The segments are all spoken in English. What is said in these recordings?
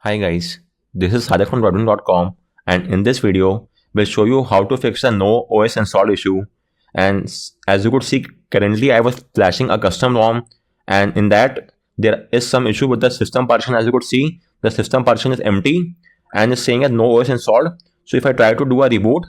Hi guys, this is Sadak from Rodman.com, and in this video, we'll show you how to fix a no OS installed issue. And as you could see, currently I was flashing a custom ROM, and in that there is some issue with the system partition. As you could see, the system partition is empty and is saying as no OS installed. So if I try to do a reboot,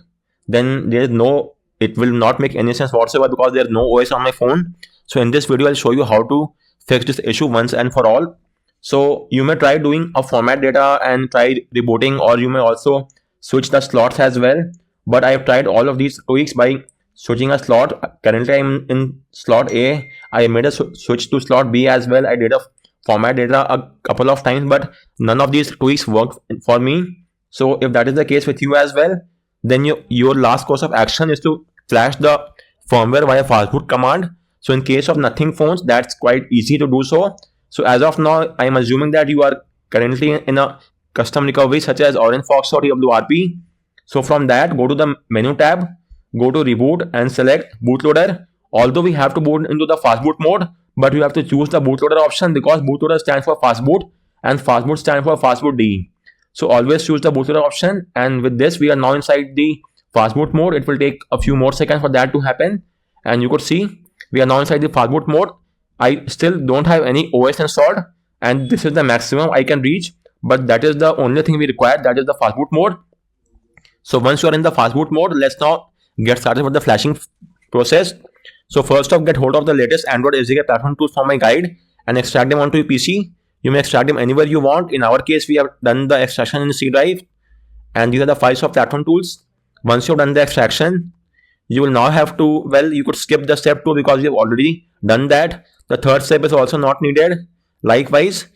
then it will not make any sense whatsoever because there is no OS on my phone. So in this video, I'll show you how to fix this issue once and for all. So you may try doing a format data and try rebooting, or you may also switch the slots as well. But I have tried all of these tweaks by switching a slot. Currently I'm in slot A. I made a switch to slot B as well. I did a format data a couple of times, but none of these tweaks worked for me. So if that is the case with you as well, then your last course of action is to flash the firmware via fastboot command. So in case of nothing phones, that's quite easy to do so. So as of now, I am assuming that you are currently in a custom recovery such as Orange Fox or TWRP. So from that, go to the menu tab, go to reboot and select bootloader. Although we have to boot into the fastboot mode, but you have to choose the bootloader option because bootloader stands for fastboot and fastboot stands for fastboot D. So always choose the bootloader option, and with this we are now inside the fastboot mode. It will take a few more seconds for that to happen, and you could see we are now inside the fastboot mode. I still don't have any OS installed, and this is the maximum I can reach, but that is the only thing we require, that is the fastboot mode. So once you are in the fastboot mode, let's now get started with the flashing process. So first off, get hold of the latest Android SDK platform tools from my guide and extract them onto your PC. You may extract them anywhere you want. In our case, we have done the extraction in C drive, and these are the files of platform tools. Once you've done the extraction, you will now have to, well, you could skip the step 2 because we have already done that. The third step is also not needed. Likewise,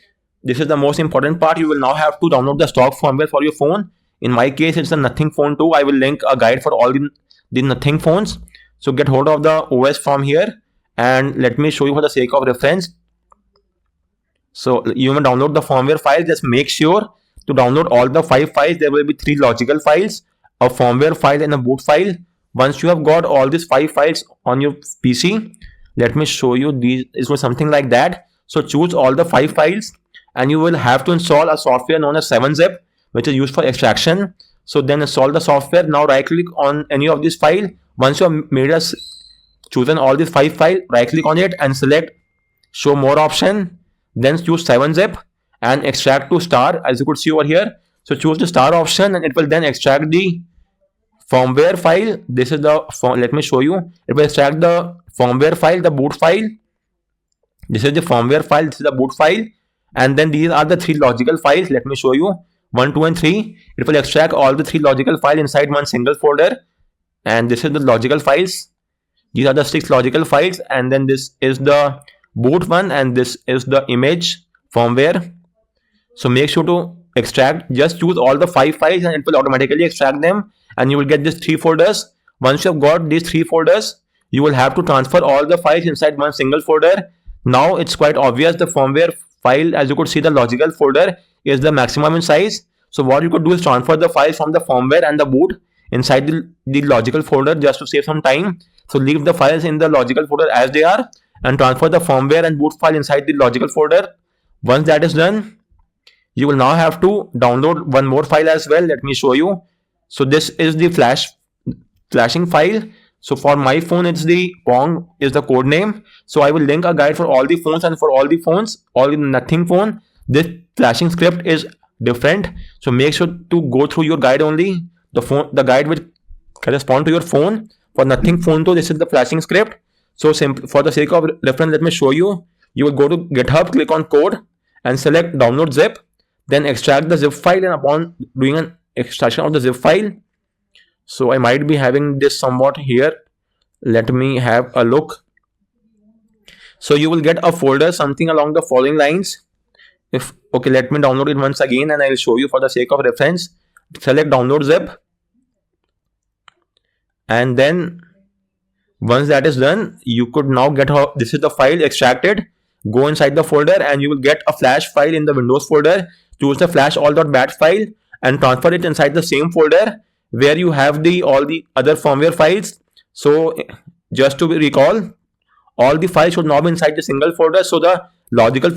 this is the most important part. You will now have to download the stock firmware for your phone. In my case, it's the Nothing Phone 2. I will link a guide for all the Nothing phones. So get hold of the OS from here, and let me show you for the sake of reference. So you may download the firmware file. Just make sure to download all the 5 files. There will be 3 logical files, a firmware file and a boot file. Once you have got all these 5 files on your PC, let me show you these. It was something like that. So choose all the 5 files, and you will have to install a software known as 7-Zip, which is used for extraction. So then install the software. Now right click on any of these files. Once you have made us chosen all these 5 files, right click on it and select show more option. Then choose 7-Zip and extract to star, as you could see over here. So choose the star option, and it will then extract the firmware file. This is the let me show you. It will extract the firmware file, the boot file. This is the firmware file, this is the boot file, and then these are the 3 logical files. Let me show you 1, 2 and 3. It will extract all the 3 logical files inside one single folder, and this is the logical files. These are the 6 logical files, and then this is the boot one, and this is the image firmware. So make sure to extract, just choose all the 5 files and it will automatically extract them, and you will get these 3 folders. Once you have got these 3 folders, you will have to transfer all the files inside one single folder. Now it's quite obvious, the firmware file, as you could see, the logical folder is the maximum in size. So what you could do is transfer the files from the firmware and the boot inside the logical folder just to save some time. So leave the files in the logical folder as they are and transfer the firmware and boot file inside the logical folder. Once that is done, you will now have to download one more file as well. Let me show you. So this is the flashing file. So for my phone, it's the Pong is the code name. So I will link a guide for all the phones, and for all the phones, all in Nothing phone, this flashing script is different. So make sure to go through your guide only. The guide will correspond to your phone. For Nothing Phone 2, this is the flashing script. So for the sake of reference, let me show you. You will go to GitHub, click on code and select download zip. Then extract the zip file, and upon doing an extraction of the zip file, so I might be having this somewhat here. Let me have a look. So you will get a folder something along the following lines. Okay, let me download it once again, and I will show you for the sake of reference. Select download zip, and then once that is done, you could now get this is the file extracted. Go inside the folder, and you will get a flash file in the Windows folder. Choose the flash all.bat file and transfer it inside the same folder where you have all the other firmware files. So just to recall, all the files should now be inside the single folder. So the logical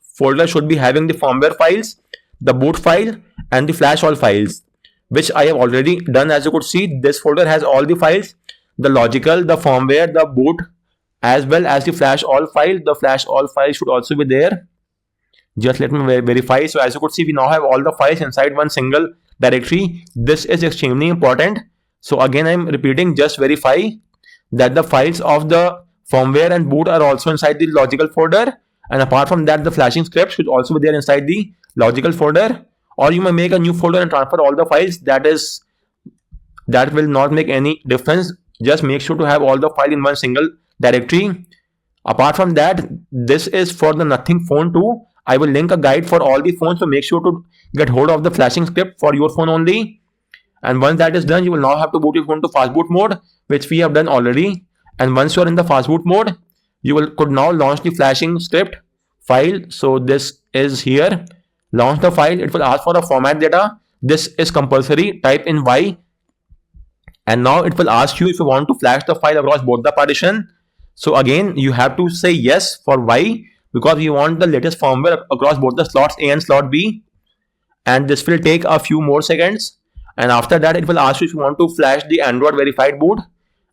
folder should be having the firmware files. the boot file, and the flash all files, which I have already done. As you could see, this folder has all the files, the logical, the firmware, the boot, as well as the flash all file. The flash all file should also be there. Just let me verify. So as you could see, we now have all the files inside one single directory. This is extremely important. So again, I'm repeating, just verify that the files of the firmware and boot are also inside the logical folder. And apart from that, the flashing script should also be there inside the logical folder. Or you may make a new folder and transfer all the files. That will not make any difference. Just make sure to have all the file in one single directory. Apart from that, this is for the Nothing phone too. I will link a guide for all the phones, so make sure to get hold of the flashing script for your phone only. And once that is done, you will now have to boot your phone to fast boot mode, which we have done already. And once you are in the fast boot mode, you could now launch the flashing script file. So this is here. Launch the file. It will ask for the format data. This is compulsory. Type in Y. And now it will ask you if you want to flash the file across both the partition. So again, you have to say yes for Y, because we want the latest firmware across both the slots A and slot B. And this will take a few more seconds. And after that, it will ask you if you want to flash the Android verified boot.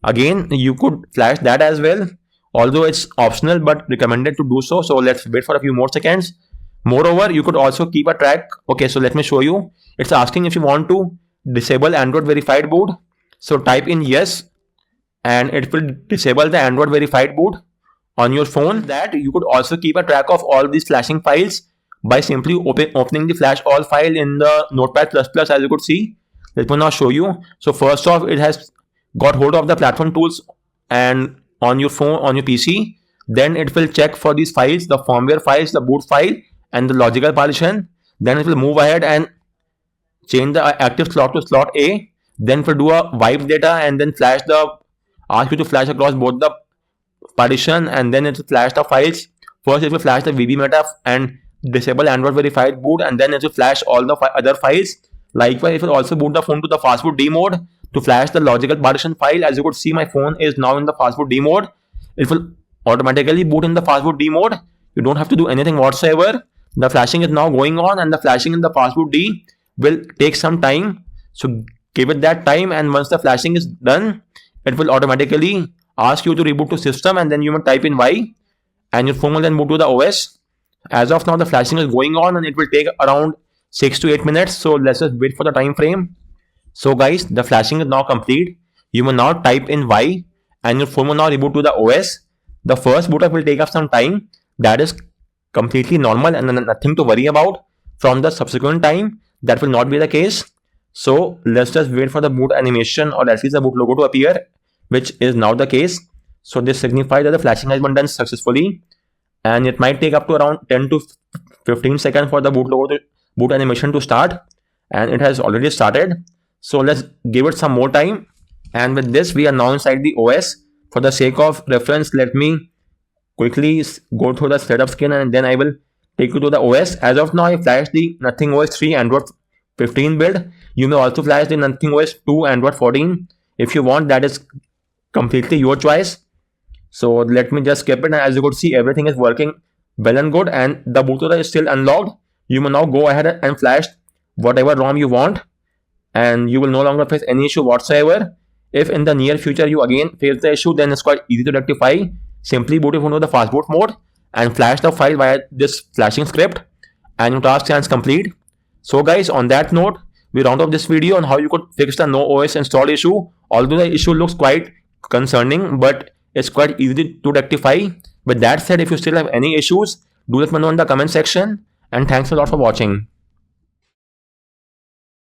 Again, you could flash that as well, although it's optional but recommended to do so. So let's wait for a few more seconds. Moreover, you could also keep a track. Okay, so let me show you. It's asking if you want to disable Android verified boot. So type in yes, and it will disable the Android verified boot on your phone. That you could also keep a track of all these flashing files by simply opening the flash all file in the Notepad++, as you could see. Let me now show you. So first off, it has got hold of the platform tools and on your phone, on your PC. Then it will check for these files, the firmware files, the boot file, and the logical partition. Then it will move ahead and change the active slot to slot A. Then it will do a wipe data and then ask you to flash across both the partition, and then it will flash the files. First, it will flash the VB meta and disable Android verified boot, and then it will flash all the other files. Likewise, it will also boot the phone to the fastboot D mode to flash the logical partition file. As you could see, my phone is now in the fastboot D mode. It will automatically boot in the fastboot D mode. You don't have to do anything whatsoever. The flashing is now going on, and the flashing in the fastboot D will take some time. So give it that time, and once the flashing is done, it will automatically ask you to reboot to system, and then you will type in Y, and your phone will then boot to the OS. As of now, the flashing is going on, and it will take around 6 to 8 minutes. So let's just wait for the time frame. So guys, the flashing is now complete. You will now type in Y, and your phone will now reboot to the OS. The first boot up will take up some time. That is completely normal and nothing to worry about. From the subsequent time, that will not be the case. So let's just wait for the boot animation, or at least the boot logo, to appear, which is now the case. So this signifies that the flashing has been done successfully, and it might take up to around 10 to 15 seconds for the boot animation to start, and it has already started. So let's give it some more time. And with this, we are now inside the OS. For the sake of reference, let me quickly go through the setup screen, and then I will take you to the OS. As of now, I flashed the Nothing OS 3 Android 15 build. You may also flash the Nothing OS 2 Android 14 if you want. That is completely your choice. So let me just skip it, and as you could see, everything is working well and good, and the bootloader is still unlocked. You may now go ahead and flash whatever ROM you want, and you will no longer face any issue whatsoever. If in the near future you again face the issue, then it's quite easy to rectify. Simply boot your phone to the fastboot mode and flash the file via this flashing script, and your task stands complete. So guys, on that note, we round off this video on how you could fix the no OS install issue. Although the issue looks quite concerning, but it's quite easy to rectify. With that said, if you still have any issues, do let me know in the comment section, and thanks a lot for watching.